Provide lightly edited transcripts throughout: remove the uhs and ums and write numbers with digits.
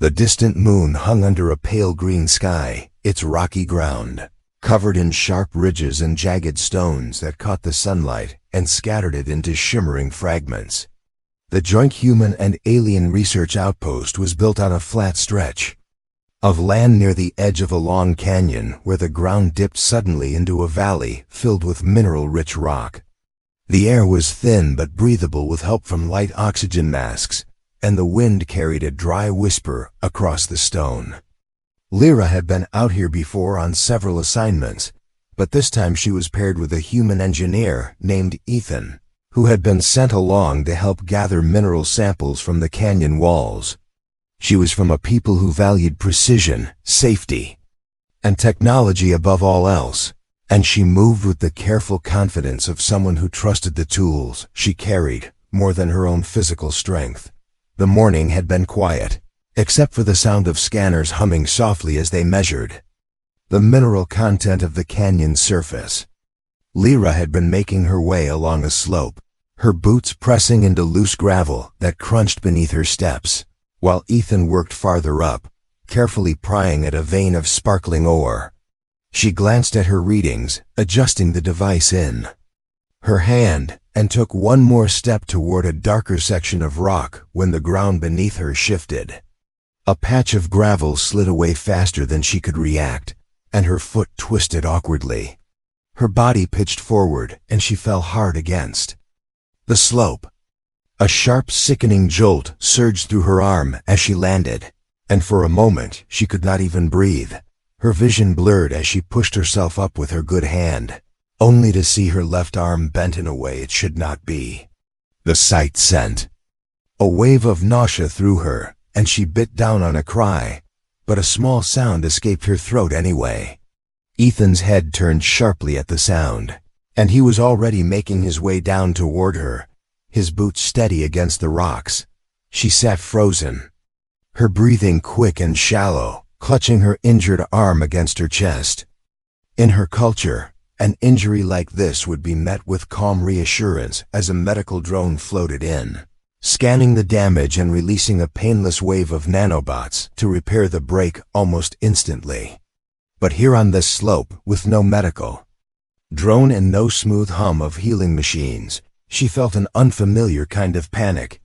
The distant moon hung under a pale green sky, its rocky ground covered in sharp ridges and jagged stones that caught the sunlight and scattered it into shimmering fragments. The joint human and alien research outpost was built on a flat stretch of land near the edge of a long canyon where the ground dipped suddenly into a valley filled with mineral-rich rock. The air was thin but breathable with help from light oxygen masks, and the wind carried a dry whisper across the stone. Lyra had been out here before on several assignments, but this time she was paired with a human engineer named Ethan, who had been sent along to help gather mineral samples from the canyon walls. She was from a people who valued precision, safety, and technology above all else, and she moved with the careful confidence of someone who trusted the tools she carried more than her own physical strength. The morning had been quiet, except for the sound of scanners humming softly as they measured the mineral content of the canyon's surface. Lyra had been making her way along a slope, her boots pressing into loose gravel that crunched beneath her steps, while Ethan worked farther up, carefully prying at a vein of sparkling ore. She glanced at her readings, adjusting the device in her hand, and took one more step toward a darker section of rock when the ground beneath her shifted. A patch of gravel slid away faster than she could react, and her foot twisted awkwardly. Her body pitched forward, and she fell hard against the slope. A sharp, sickening jolt surged through her arm as she landed, and for a moment she could not even breathe. Her vision blurred as she pushed herself up with her good hand, only to see her left arm bent in a way it should not be. The sight sent a wave of nausea through her, and she bit down on a cry, but a small sound escaped her throat anyway. Ethan's head turned sharply at the sound, and he was already making his way down toward her, his boots steady against the rocks. She sat frozen, her breathing quick and shallow, clutching her injured arm against her chest. In her culture, an injury like this would be met with calm reassurance as a medical drone floated in, scanning the damage and releasing a painless wave of nanobots to repair the break almost instantly. But here on this slope, with no medical drone and no smooth hum of healing machines, she felt an unfamiliar kind of panic.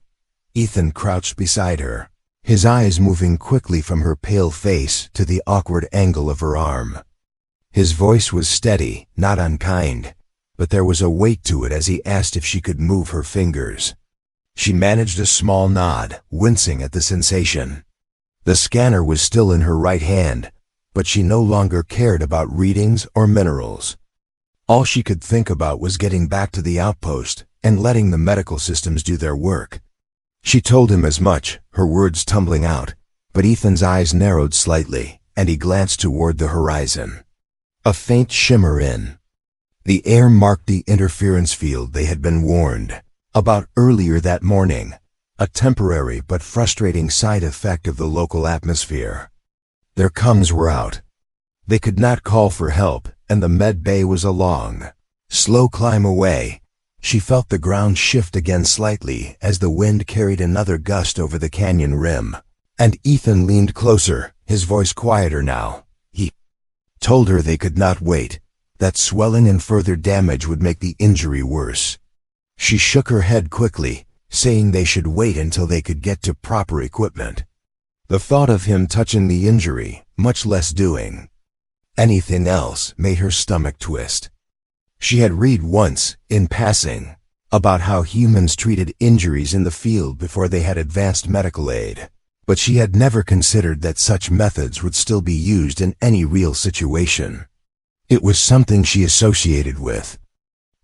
Ethan crouched beside her, his eyes moving quickly from her pale face to the awkward angle of her arm. His voice was steady, not unkind, but there was a weight to it as he asked if she could move her fingers. She managed a small nod, wincing at the sensation. The scanner was still in her right hand, but she no longer cared about readings or minerals. All she could think about was getting back to the outpost and letting the medical systems do their work. She told him as much, her words tumbling out, but Ethan's eyes narrowed slightly, and he glanced toward the horizon. A faint shimmer in the air marked the interference field they had been warned about earlier that morning, a temporary but frustrating side effect of the local atmosphere. Their comms were out. They could not call for help, and the med bay was a long, slow climb away. She felt the ground shift again slightly as the wind carried another gust over the canyon rim, and Ethan leaned closer, his voice quieter now. He told her they could not wait, that swelling and further damage would make the injury worse. She shook her head quickly, saying they should wait until they could get to proper equipment. The thought of him touching the injury, much less doing anything else, made her stomach twist. She had read once, in passing, about how humans treated injuries in the field before they had advanced medical aid, but she had never considered that such methods would still be used in any real situation. It was something she associated with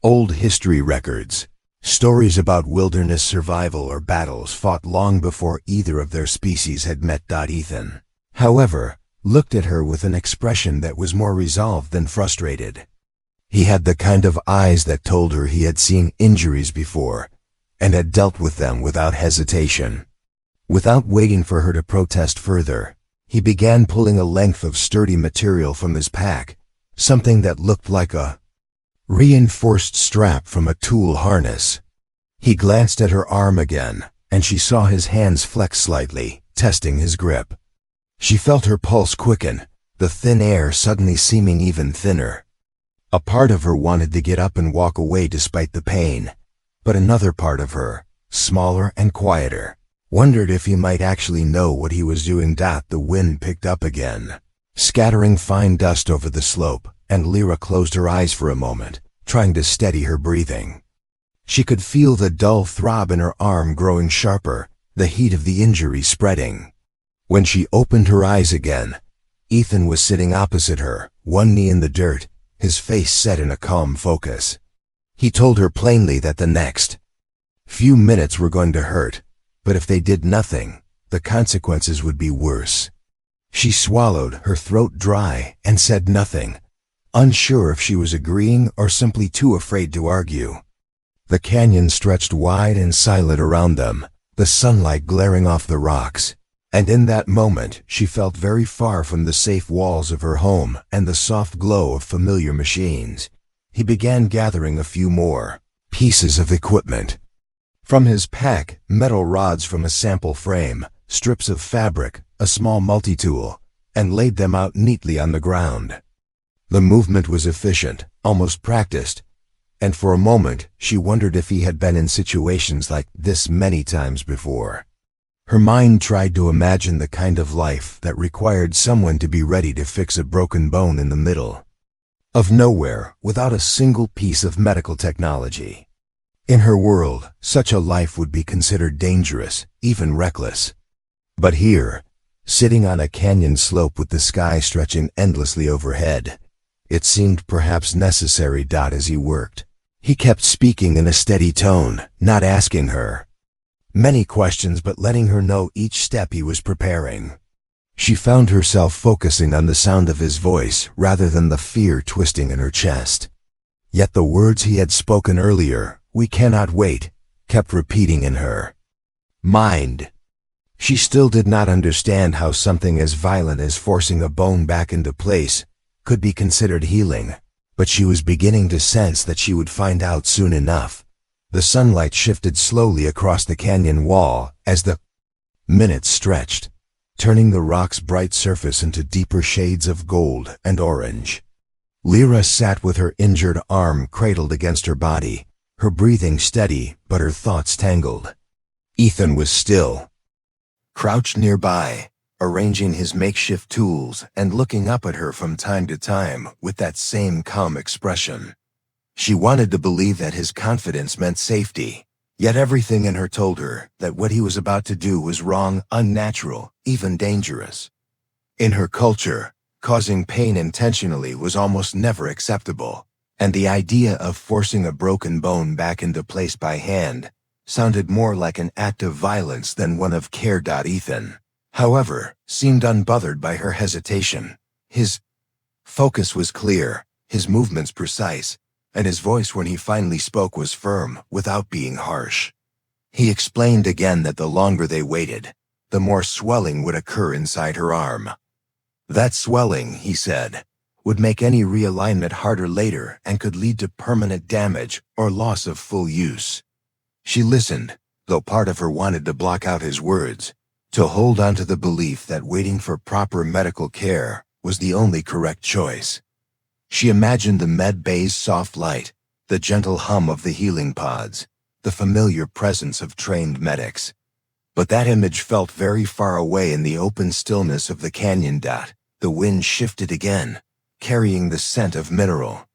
old history records, stories about wilderness survival or battles fought long before either of their species had met. Ethan, however, looked at her with an expression that was more resolved than frustrated. He had the kind of eyes that told her he had seen injuries before, and had dealt with them without hesitation. Without waiting for her to protest further, he began pulling a length of sturdy material from his pack, something that looked like a reinforced strap from a tool harness. He glanced at her arm again, and she saw his hands flex slightly, testing his grip. She felt her pulse quicken, the thin air suddenly seeming even thinner. A part of her wanted to get up and walk away despite the pain, but another part of her, smaller and quieter, wondered if he might actually know what he was doing. The wind picked up again, scattering fine dust over the slope, and Lyra closed her eyes for a moment, trying to steady her breathing. She could feel the dull throb in her arm growing sharper, the heat of the injury spreading. When she opened her eyes again, Ethan was sitting opposite her, one knee in the dirt, his face set in a calm focus. He told her plainly that the next few minutes were going to hurt, but if they did nothing, the consequences would be worse. She swallowed, her throat dry, and said nothing, unsure if she was agreeing or simply too afraid to argue. The canyon stretched wide and silent around them, the sunlight glaring off the rocks, and in that moment she felt very far from the safe walls of her home and the soft glow of familiar machines. He began gathering a few more pieces of equipment. From his pack, metal rods from a sample frame, strips of fabric, a small multi-tool, and laid them out neatly on the ground. The movement was efficient, almost practiced, and for a moment she wondered if he had been in situations like this many times before. Her mind tried to imagine the kind of life that required someone to be ready to fix a broken bone in the middle of nowhere without a single piece of medical technology. In her world, such a life would be considered dangerous, even reckless. But here, sitting on a canyon slope with the sky stretching endlessly overhead, it seemed perhaps necessary. As he worked, he kept speaking in a steady tone, not asking her many questions but letting her know each step he was preparing. She found herself focusing on the sound of his voice rather than the fear twisting in her chest. Yet the words he had spoken earlier, "We cannot wait," kept repeating in her mind. She still did not understand how something as violent as forcing a bone back into place could be considered healing, but she was beginning to sense that she would find out soon enough. The sunlight shifted slowly across the canyon wall as the minutes stretched, turning the rock's bright surface into deeper shades of gold and orange. Lyra sat with her injured arm cradled against her body, her breathing steady but her thoughts tangled. Ethan was still, crouched nearby, arranging his makeshift tools and looking up at her from time to time with that same calm expression. She wanted to believe that his confidence meant safety, yet everything in her told her that what he was about to do was wrong, unnatural, even dangerous. In her culture, causing pain intentionally was almost never acceptable, and the idea of forcing a broken bone back into place by hand sounded more like an act of violence than one of care. Ethan, however, seemed unbothered by her hesitation. His focus was clear, his movements precise, and his voice when he finally spoke was firm, without being harsh. He explained again that the longer they waited, the more swelling would occur inside her arm. That swelling, he said, would make any realignment harder later and could lead to permanent damage or loss of full use. She listened, though part of her wanted to block out his words, to hold on to the belief that waiting for proper medical care was the only correct choice. She imagined the med bay's soft light, the gentle hum of the healing pods, the familiar presence of trained medics. But that image felt very far away in the open stillness of the canyon. The wind shifted again, carrying the scent of mineral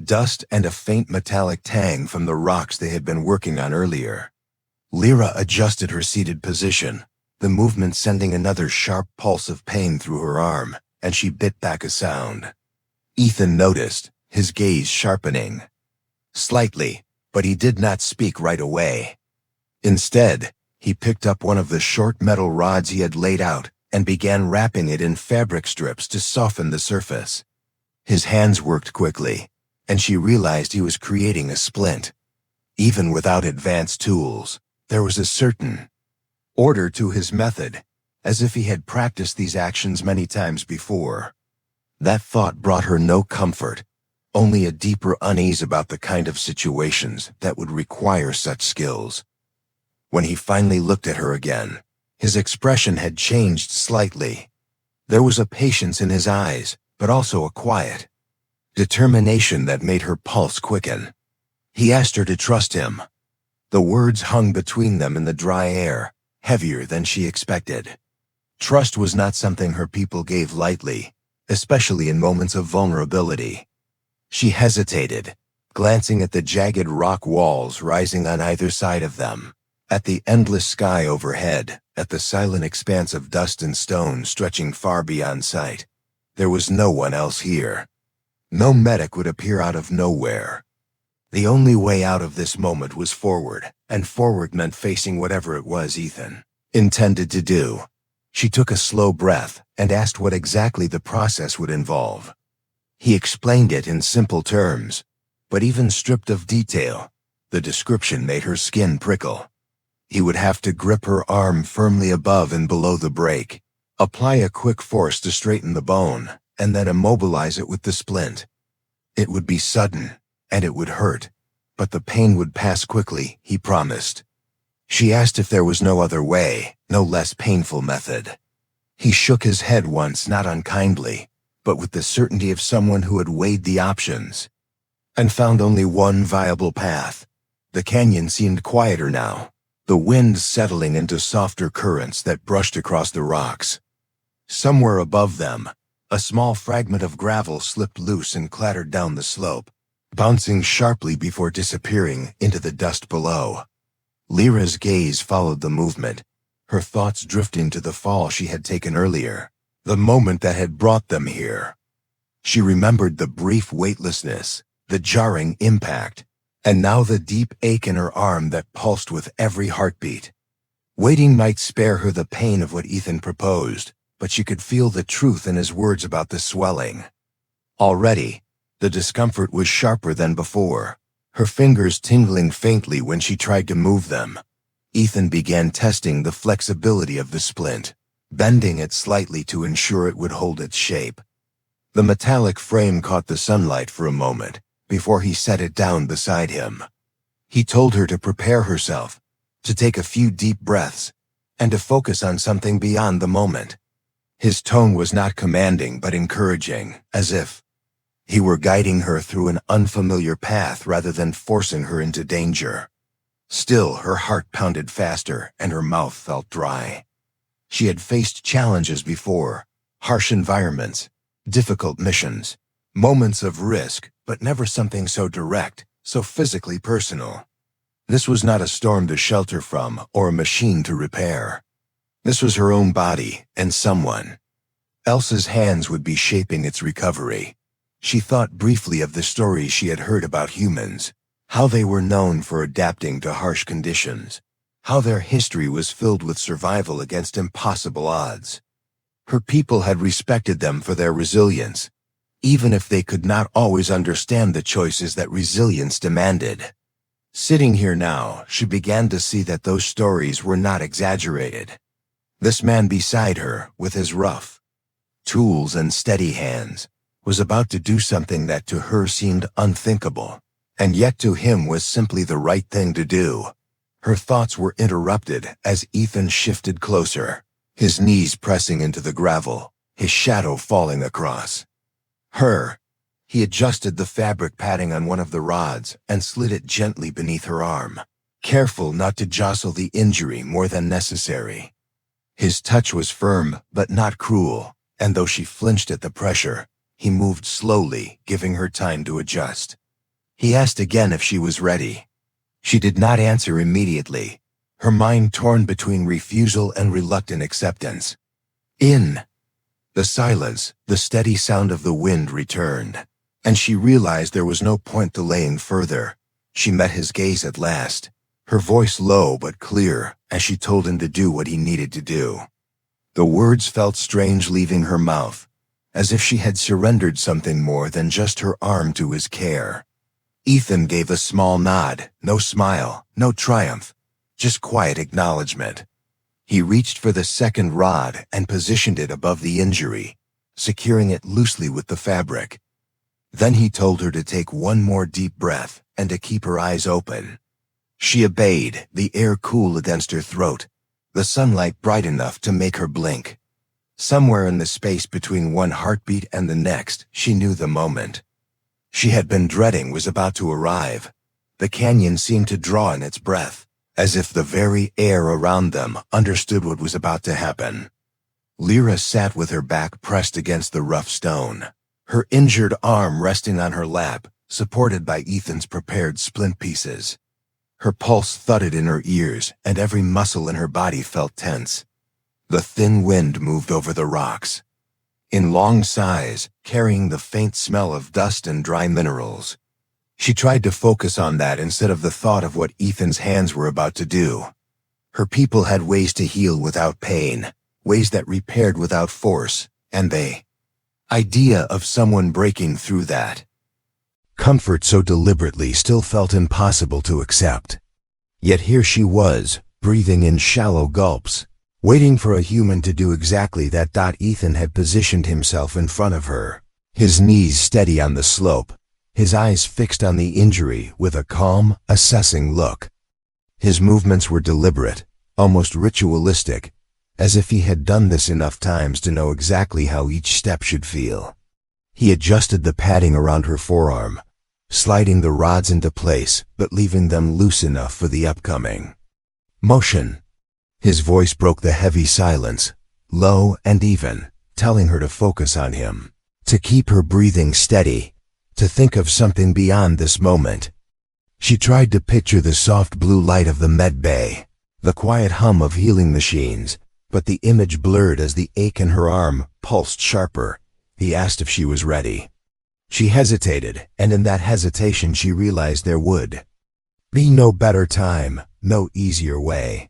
dust and a faint metallic tang from the rocks they had been working on earlier. Lyra adjusted her seated position, the movement sending another sharp pulse of pain through her arm, and she bit back a sound. Ethan noticed, his gaze sharpening slightly, but he did not speak right away. Instead, he picked up one of the short metal rods he had laid out and began wrapping it in fabric strips to soften the surface. His hands worked quickly, and she realized he was creating a splint. Even without advanced tools, there was a certain order to his method, as if he had practiced these actions many times before. That thought brought her no comfort, only a deeper unease about the kind of situations that would require such skills. When he finally looked at her again, his expression had changed slightly. There was a patience in his eyes, but also a quiet determination that made her pulse quicken. He asked her to trust him. The words hung between them in the dry air, heavier than she expected. Trust was not something her people gave lightly, especially in moments of vulnerability. She hesitated, glancing at the jagged rock walls rising on either side of them, at the endless sky overhead, at the silent expanse of dust and stone stretching far beyond sight. There was no one else here. No medic would appear out of nowhere. The only way out of this moment was forward, and forward meant facing whatever it was Ethan intended to do. She took a slow breath and asked what exactly the process would involve. He explained it in simple terms, but even stripped of detail, the description made her skin prickle. He would have to grip her arm firmly above and below the break, apply a quick force to straighten the bone, and then immobilize it with the splint. It would be sudden, and it would hurt, but the pain would pass quickly, he promised. She asked if there was no other way, no less painful method. He shook his head once, not unkindly, but with the certainty of someone who had weighed the options and found only one viable path. The canyon seemed quieter now, the wind settling into softer currents that brushed across the rocks. Somewhere above them, a small fragment of gravel slipped loose and clattered down the slope, bouncing sharply before disappearing into the dust below. Lyra's gaze followed the movement, her thoughts drifting to the fall she had taken earlier, the moment that had brought them here. She remembered the brief weightlessness, the jarring impact, and now the deep ache in her arm that pulsed with every heartbeat. Waiting might spare her the pain of what Ethan proposed, but she could feel the truth in his words about the swelling. Already, the discomfort was sharper than before, her fingers tingling faintly when she tried to move them. Ethan began testing the flexibility of the splint, bending it slightly to ensure it would hold its shape. The metallic frame caught the sunlight for a moment before he set it down beside him. He told her to prepare herself, to take a few deep breaths, and to focus on something beyond the moment. His tone was not commanding but encouraging, as if he were guiding her through an unfamiliar path rather than forcing her into danger. Still, her heart pounded faster and her mouth felt dry. She had faced challenges before, harsh environments, difficult missions, moments of risk, but never something so direct, so physically personal. This was not a storm to shelter from or a machine to repair. This was her own body and someone else's hands would be shaping its recovery. She thought briefly of the stories she had heard about humans, how they were known for adapting to harsh conditions, how their history was filled with survival against impossible odds. Her people had respected them for their resilience, even if they could not always understand the choices that resilience demanded. Sitting here now, she began to see that those stories were not exaggerated. This man beside her, with his rough tools and steady hands, was about to do something that to her seemed unthinkable, and yet to him was simply the right thing to do. Her thoughts were interrupted as Ethan shifted closer, his knees pressing into the gravel, his shadow falling across her. He adjusted the fabric padding on one of the rods and slid it gently beneath her arm, careful not to jostle the injury more than necessary. His touch was firm but not cruel, and though she flinched at the pressure, he moved slowly, giving her time to adjust. He asked again if she was ready. She did not answer immediately, her mind torn between refusal and reluctant acceptance. In the silence, the steady sound of the wind returned, and she realized there was no point delaying further. She met his gaze at last, her voice low but clear as she told him to do what he needed to do. The words felt strange leaving her mouth, as if she had surrendered something more than just her arm to his care. Ethan gave a small nod, no smile, no triumph, just quiet acknowledgement. He reached for the second rod and positioned it above the injury, securing it loosely with the fabric. Then he told her to take one more deep breath and to keep her eyes open. She obeyed, the air cool against her throat, the sunlight bright enough to make her blink. Somewhere in the space between one heartbeat and the next, she knew the moment she had been dreading was about to arrive. The canyon seemed to draw in its breath, as if the very air around them understood what was about to happen. Lyra sat with her back pressed against the rough stone, her injured arm resting on her lap, supported by Ethan's prepared splint pieces. Her pulse thudded in her ears, and every muscle in her body felt tense. The thin wind moved over the rocks, in long sighs, carrying the faint smell of dust and dry minerals. She tried to focus on that instead of the thought of what Ethan's hands were about to do. Her people had ways to heal without pain, ways that repaired without force, and the idea of someone breaking through that comfort so deliberately still felt impossible to accept. Yet here she was, breathing in shallow gulps, waiting for a human to do exactly that. Ethan had positioned himself in front of her, his knees steady on the slope, his eyes fixed on the injury with a calm, assessing look. His movements were deliberate, almost ritualistic, as if he had done this enough times to know exactly how each step should feel. He adjusted the padding around her forearm, sliding the rods into place but leaving them loose enough for the upcoming motion. His voice broke the heavy silence, low and even, telling her to focus on him, to keep her breathing steady, to think of something beyond this moment. She tried to picture the soft blue light of the med bay, the quiet hum of healing machines, but the image blurred as the ache in her arm pulsed sharper. He asked if she was ready. She hesitated, and in that hesitation she realized there would be no better time, no easier way.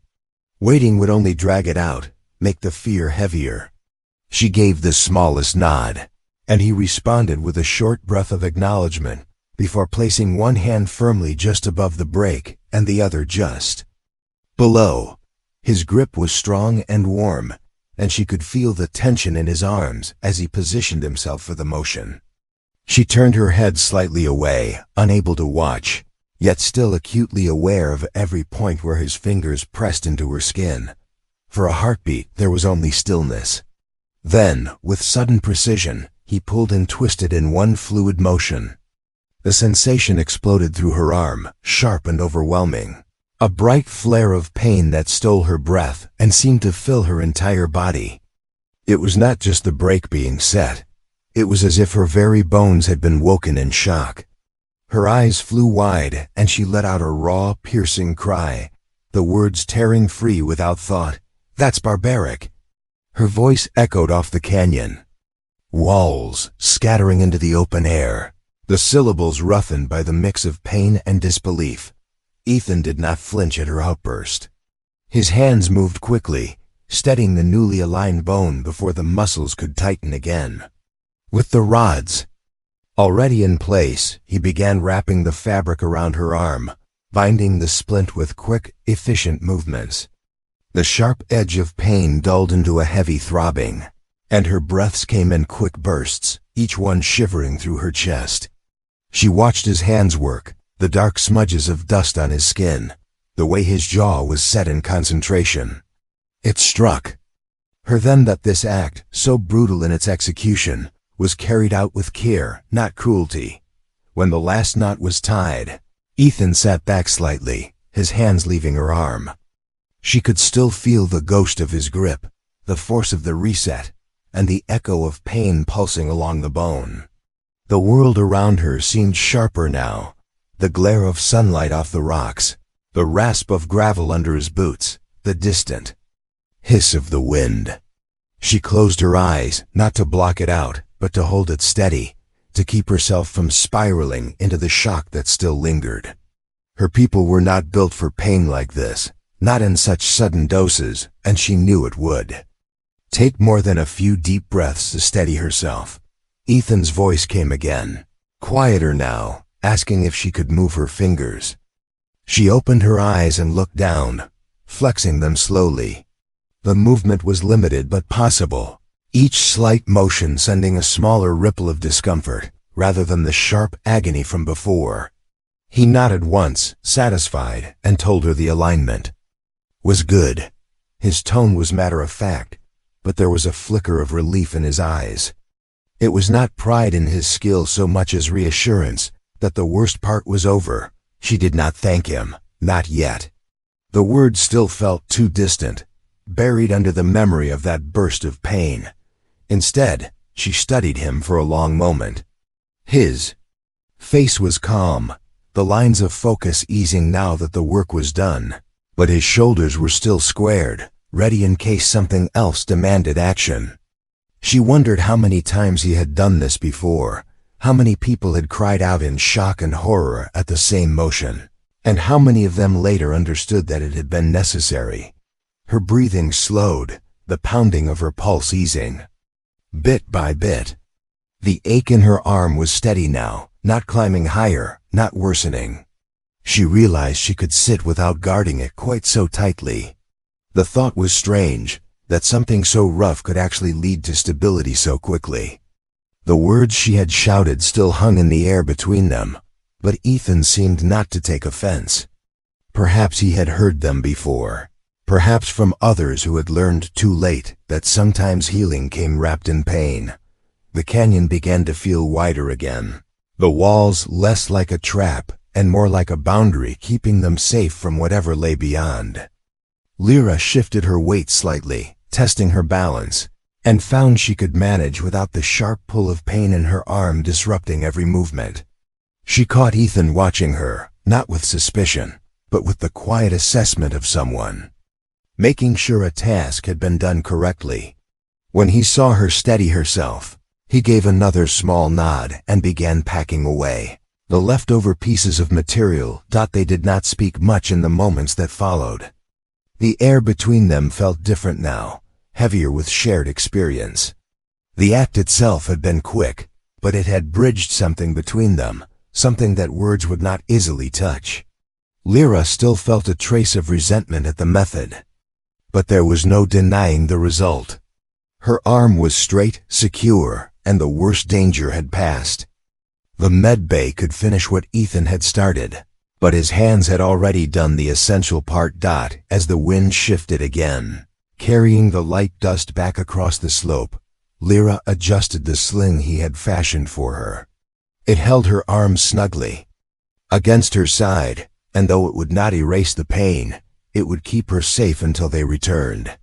Waiting would only drag it out, make the fear heavier. She gave the smallest nod, and he responded with a short breath of acknowledgement, before placing one hand firmly just above the brake and the other just below. His grip was strong and warm, and she could feel the tension in his arms as he positioned himself for the motion. She turned her head slightly away, unable to watch, yet still acutely aware of every point where his fingers pressed into her skin. For a heartbeat, there was only stillness. Then, with sudden precision, he pulled and twisted in one fluid motion. The sensation exploded through her arm, sharp and overwhelming. A bright flare of pain that stole her breath and seemed to fill her entire body. It was not just the brake being set. It was as if her very bones had been woken in shock. Her eyes flew wide, and she let out a raw, piercing cry, the words tearing free without thought. "That's barbaric." Her voice echoed off the canyon walls, scattering into the open air, the syllables roughened by the mix of pain and disbelief. Ethan did not flinch at her outburst. His hands moved quickly, steadying the newly aligned bone before the muscles could tighten again. With the rods already in place, he began wrapping the fabric around her arm, binding the splint with quick, efficient movements. The sharp edge of pain dulled into a heavy throbbing, and her breaths came in quick bursts, each one shivering through her chest. She watched his hands work, the dark smudges of dust on his skin, the way his jaw was set in concentration. It struck her then that this act, so brutal in its execution, was carried out with care, not cruelty. When the last knot was tied, Ethan sat back slightly, his hands leaving her arm. She could still feel the ghost of his grip, the force of the reset, and the echo of pain pulsing along the bone. The world around her seemed sharper now, the glare of sunlight off the rocks, the rasp of gravel under his boots, the distant hiss of the wind. She closed her eyes, not to block it out, but to hold it steady, to keep herself from spiraling into the shock that still lingered. Her people were not built for pain like this, not in such sudden doses, and she knew it would take more than a few deep breaths to steady herself. Ethan's voice came again, quieter now, asking if she could move her fingers. She opened her eyes and looked down, flexing them slowly. The movement was limited but possible, each slight motion sending a smaller ripple of discomfort, rather than the sharp agony from before. He nodded once, satisfied, and told her the alignment was good. His tone was matter-of-fact, but there was a flicker of relief in his eyes. It was not pride in his skill so much as reassurance that the worst part was over. She did not thank him, not yet. The words still felt too distant, buried under the memory of that burst of pain. Instead, she studied him for a long moment. His face was calm, the lines of focus easing now that the work was done, but his shoulders were still squared, ready in case something else demanded action. She wondered how many times he had done this before, how many people had cried out in shock and horror at the same motion, and how many of them later understood that it had been necessary. Her breathing slowed, the pounding of her pulse easing. Bit by bit. The ache in her arm was steady now, not climbing higher, not worsening. She realized she could sit without guarding it quite so tightly. The thought was strange, that something so rough could actually lead to stability so quickly. The words she had shouted still hung in the air between them, but Ethan seemed not to take offense. Perhaps he had heard them before. Perhaps from others who had learned too late that sometimes healing came wrapped in pain. The canyon began to feel wider again, the walls less like a trap and more like a boundary keeping them safe from whatever lay beyond. Lyra shifted her weight slightly, testing her balance, and found she could manage without the sharp pull of pain in her arm disrupting every movement. She caught Ethan watching her, not with suspicion, but with the quiet assessment of someone, making sure a task had been done correctly. When he saw her steady herself, he gave another small nod and began packing away the leftover pieces of material. They did not speak much in the moments that followed. The air between them felt different now, heavier with shared experience. The act itself had been quick, but it had bridged something between them, something that words would not easily touch. Lyra still felt a trace of resentment at the method, but there was no denying the result. Her arm was straight, secure, and the worst danger had passed. The med bay could finish what Ethan had started, but his hands had already done the essential part. As the wind shifted again, carrying the light dust back across the slope, Lyra adjusted the sling he had fashioned for her. It held her arm snugly against her side, and though it would not erase the pain, it would keep her safe until they returned.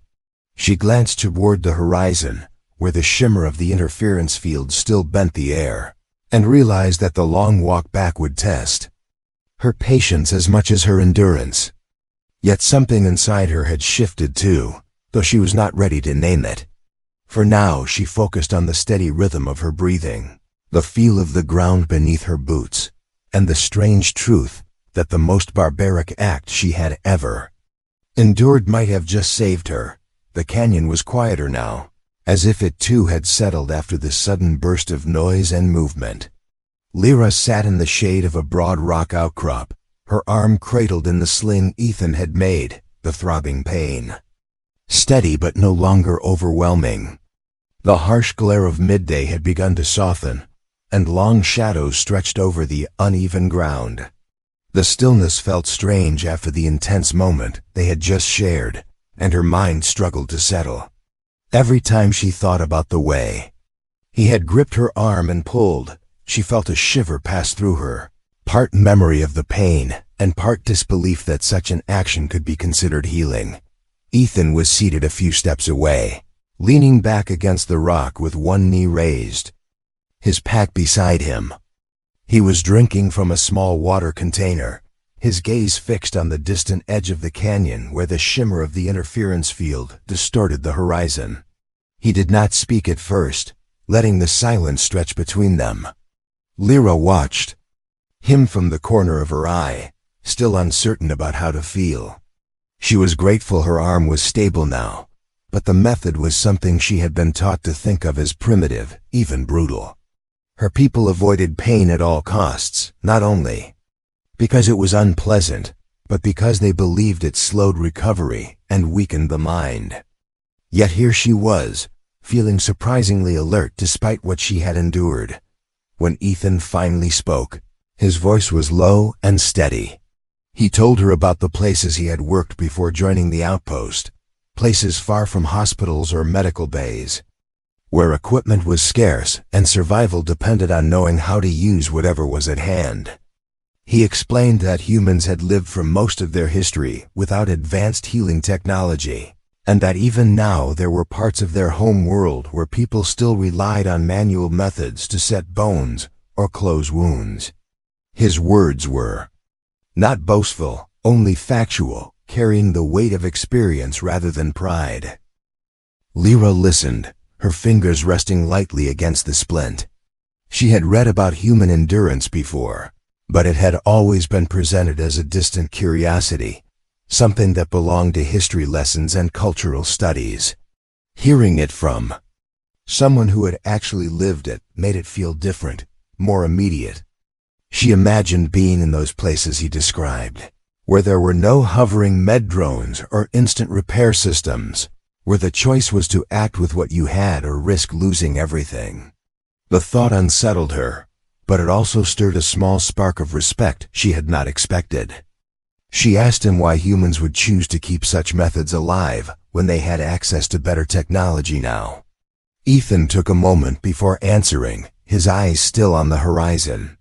She glanced toward the horizon, where the shimmer of the interference field still bent the air, and realized that the long walk back would test her patience as much as her endurance. Yet something inside her had shifted too, though she was not ready to name it. For now she focused on the steady rhythm of her breathing, the feel of the ground beneath her boots, and the strange truth that the most barbaric act she had ever endured might have just saved her. The canyon was quieter now, as if it too had settled after the sudden burst of noise and movement. Lyra sat in the shade of a broad rock outcrop, her arm cradled in the sling Ethan had made, the throbbing pain steady but no longer overwhelming. The harsh glare of midday had begun to soften, and long shadows stretched over the uneven ground. The stillness felt strange after the intense moment they had just shared, and her mind struggled to settle. Every time she thought about the way he had gripped her arm and pulled, she felt a shiver pass through her, part memory of the pain and part disbelief that such an action could be considered healing. Ethan was seated a few steps away, leaning back against the rock with one knee raised, his pack beside him. He was drinking from a small water container, his gaze fixed on the distant edge of the canyon where the shimmer of the interference field distorted the horizon. He did not speak at first, letting the silence stretch between them. Lyra watched him from the corner of her eye, still uncertain about how to feel. She was grateful her arm was stable now, but the method was something she had been taught to think of as primitive, even brutal. Her people avoided pain at all costs, not only because it was unpleasant, but because they believed it slowed recovery and weakened the mind. Yet here she was, feeling surprisingly alert despite what she had endured. When Ethan finally spoke, his voice was low and steady. He told her about the places he had worked before joining the outpost, places far from hospitals or medical bays, where equipment was scarce and survival depended on knowing how to use whatever was at hand. He explained that humans had lived for most of their history without advanced healing technology, and that even now there were parts of their home world where people still relied on manual methods to set bones or close wounds. His words were not boastful, only factual, carrying the weight of experience rather than pride. Lyra listened, her fingers resting lightly against the splint. She had read about human endurance before, but it had always been presented as a distant curiosity, something that belonged to history lessons and cultural studies. Hearing it from someone who had actually lived it made it feel different, more immediate. She imagined being in those places he described, where there were no hovering med drones or instant repair systems, where the choice was to act with what you had or risk losing everything. The thought unsettled her, but it also stirred a small spark of respect she had not expected. She asked him why humans would choose to keep such methods alive when they had access to better technology now. Ethan took a moment before answering, his eyes still on the horizon.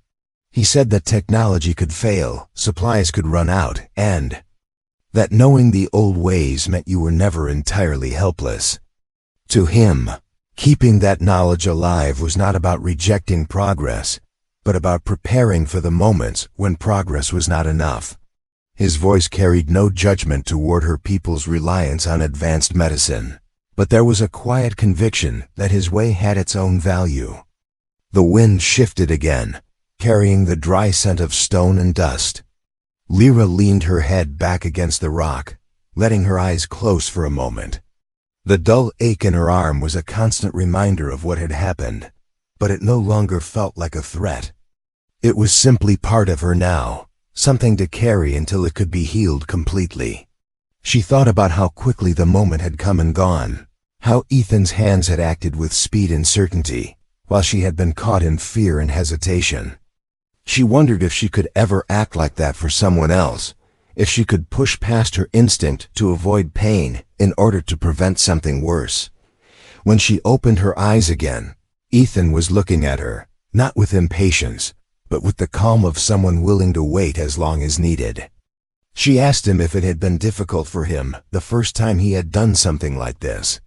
He said that technology could fail, supplies could run out, and that knowing the old ways meant you were never entirely helpless. To him, keeping that knowledge alive was not about rejecting progress, but about preparing for the moments when progress was not enough. His voice carried no judgment toward her people's reliance on advanced medicine, but there was a quiet conviction that his way had its own value. The wind shifted again, carrying the dry scent of stone and dust. Lyra leaned her head back against the rock, letting her eyes close for a moment. The dull ache in her arm was a constant reminder of what had happened, but it no longer felt like a threat. It was simply part of her now, something to carry until it could be healed completely. She thought about how quickly the moment had come and gone, how Ethan's hands had acted with speed and certainty, while she had been caught in fear and hesitation. She wondered if she could ever act like that for someone else, if she could push past her instinct to avoid pain in order to prevent something worse. When she opened her eyes again, Ethan was looking at her, not with impatience, but with the calm of someone willing to wait as long as needed. She asked him if it had been difficult for him the first time he had done something like this.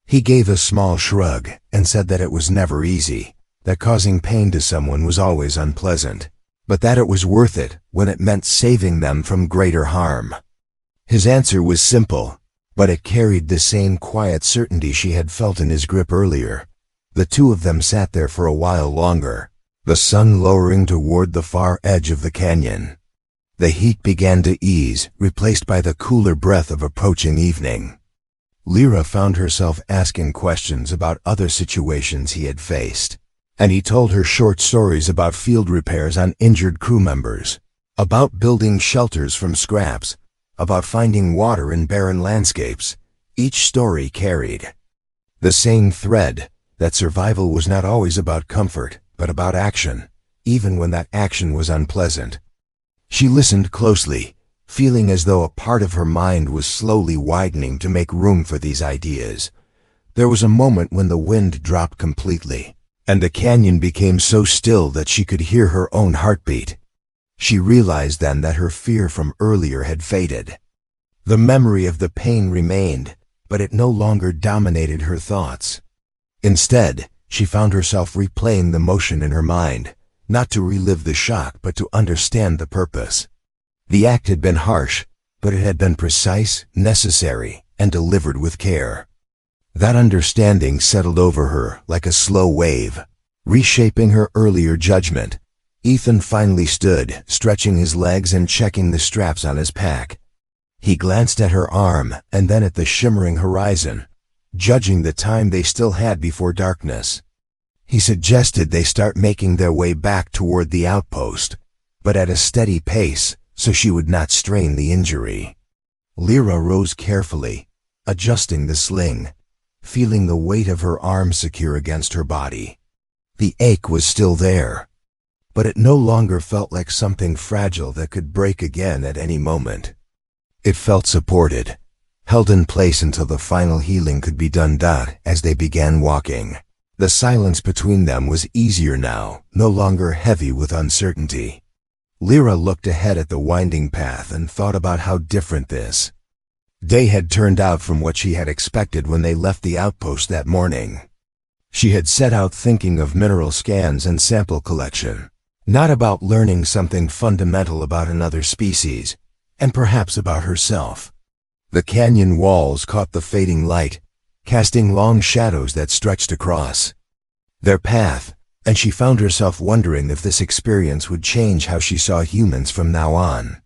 He gave a small shrug and said that it was never easy, that causing pain to someone was always unpleasant, but that it was worth it when it meant saving them from greater harm. His answer was simple, but it carried the same quiet certainty she had felt in his grip earlier. The two of them sat there for a while longer, the sun lowering toward the far edge of the canyon. The heat began to ease, replaced by the cooler breath of approaching evening. Lyra found herself asking questions about other situations he had faced, and he told her short stories about field repairs on injured crew members, about building shelters from scraps, about finding water in barren landscapes. Each story carried the same thread, that survival was not always about comfort, but about action, even when that action was unpleasant. She listened closely, feeling as though a part of her mind was slowly widening to make room for these ideas. There was a moment when the wind dropped completely, and the canyon became so still that she could hear her own heartbeat. She realized then that her fear from earlier had faded. The memory of the pain remained, but it no longer dominated her thoughts. Instead, she found herself replaying the motion in her mind, not to relive the shock but to understand the purpose. The act had been harsh, but it had been precise, necessary, and delivered with care. That understanding settled over her like a slow wave, reshaping her earlier judgment. Ethan finally stood, stretching his legs and checking the straps on his pack. He glanced at her arm and then at the shimmering horizon, judging the time they still had before darkness. He suggested they start making their way back toward the outpost, but at a steady pace, so she would not strain the injury. Lyra rose carefully, adjusting the sling, feeling the weight of her arm secure against her body. The ache was still there, but it no longer felt like something fragile that could break again at any moment. It felt supported, held in place until the final healing could be done. As they began walking, the silence between them was easier now, no longer heavy with uncertainty. Lyra looked ahead at the winding path and thought about how different this day had turned out from what she had expected when they left the outpost that morning. She had set out thinking of mineral scans and sample collection, not about learning something fundamental about another species, and perhaps about herself. The canyon walls caught the fading light, casting long shadows that stretched across their path, and she found herself wondering if this experience would change how she saw humans from now on.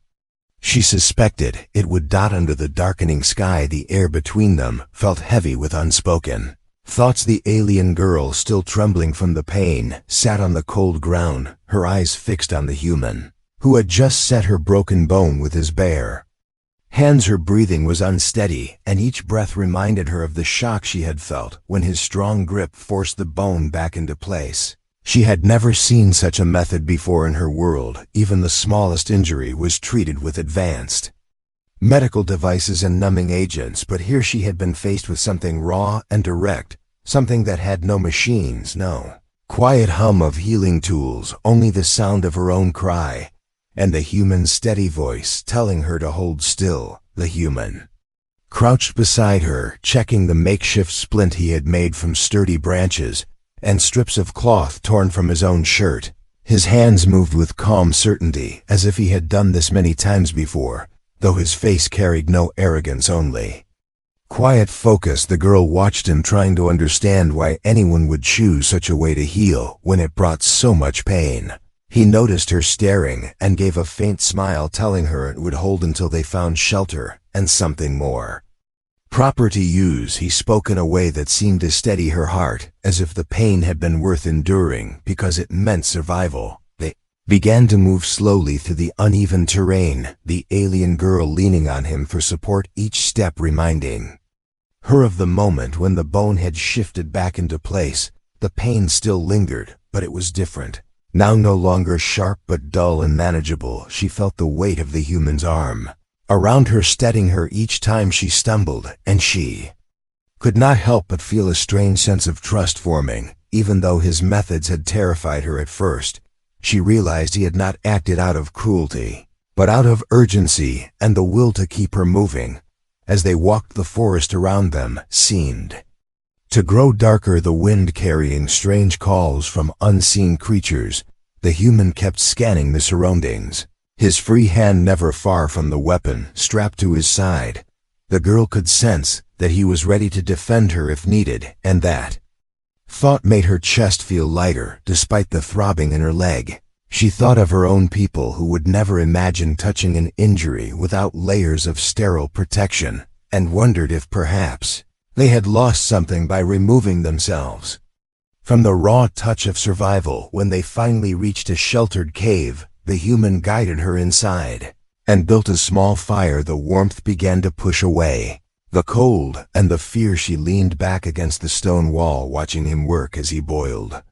She suspected it would. Under the darkening sky, the air between them felt heavy with unspoken thoughts. The alien girl, still trembling from the pain, sat on the cold ground, her eyes fixed on the human who had just set her broken bone with his bare hands. Her breathing was unsteady, and each breath reminded her of the shock she had felt when his strong grip forced the bone back into place. She had never seen such a method before in her world. Even the smallest injury was treated with advanced medical devices and numbing agents, but here she had been faced with something raw and direct, something that had no machines, no quiet hum of healing tools, only the sound of her own cry, and the human's steady voice telling her to hold still. The human crouched beside her, checking the makeshift splint he had made from sturdy branches and strips of cloth torn from his own shirt. His hands moved with calm certainty, as if he had done this many times before, though his face carried no arrogance, only quiet focus. The girl watched him, trying to understand why anyone would choose such a way to heal when it brought so much pain. He noticed her staring and gave a faint smile, telling her it would hold until they found shelter and something more proper to use. He spoke in a way that seemed to steady her heart, as if the pain had been worth enduring because it meant survival. They began to move slowly through the uneven terrain, the alien girl leaning on him for support, each step reminding her of the moment when the bone had shifted back into place. The pain still lingered, but it was different. Now no longer sharp but dull and manageable. She felt the weight of the human's arm around her, steadying her each time she stumbled, and she could not help but feel a strange sense of trust forming. Even though his methods had terrified her at first, she realized he had not acted out of cruelty, but out of urgency and the will to keep her moving. As they walked, the forest around them seemed to grow darker, the wind carrying strange calls from unseen creatures. The human kept scanning the surroundings, his free hand never far from the weapon strapped to his side. The girl could sense that he was ready to defend her if needed, and that thought made her chest feel lighter despite the throbbing in her leg. She thought of her own people who would never imagine touching an injury without layers of sterile protection, and wondered if perhaps they had lost something by removing themselves from the raw touch of survival. When they finally reached a sheltered cave, the human guided her inside and built a small fire. The warmth began to push away the cold and the fear. She leaned back against the stone wall, watching him work as he boiled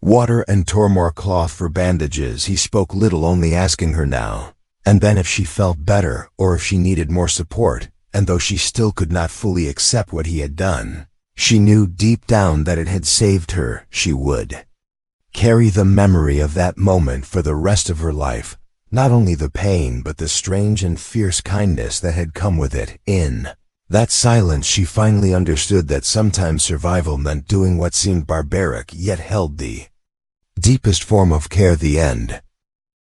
water and tore more cloth for bandages. He spoke little, only asking her now and then if she felt better or if she needed more support. And though she still could not fully accept what he had done, she knew deep down that it had saved her. She would carry the memory of that moment for the rest of her life, not only the pain but the strange and fierce kindness that had come with it. In that silence, she finally understood that sometimes survival meant doing what seemed barbaric yet held the deepest form of care. The end.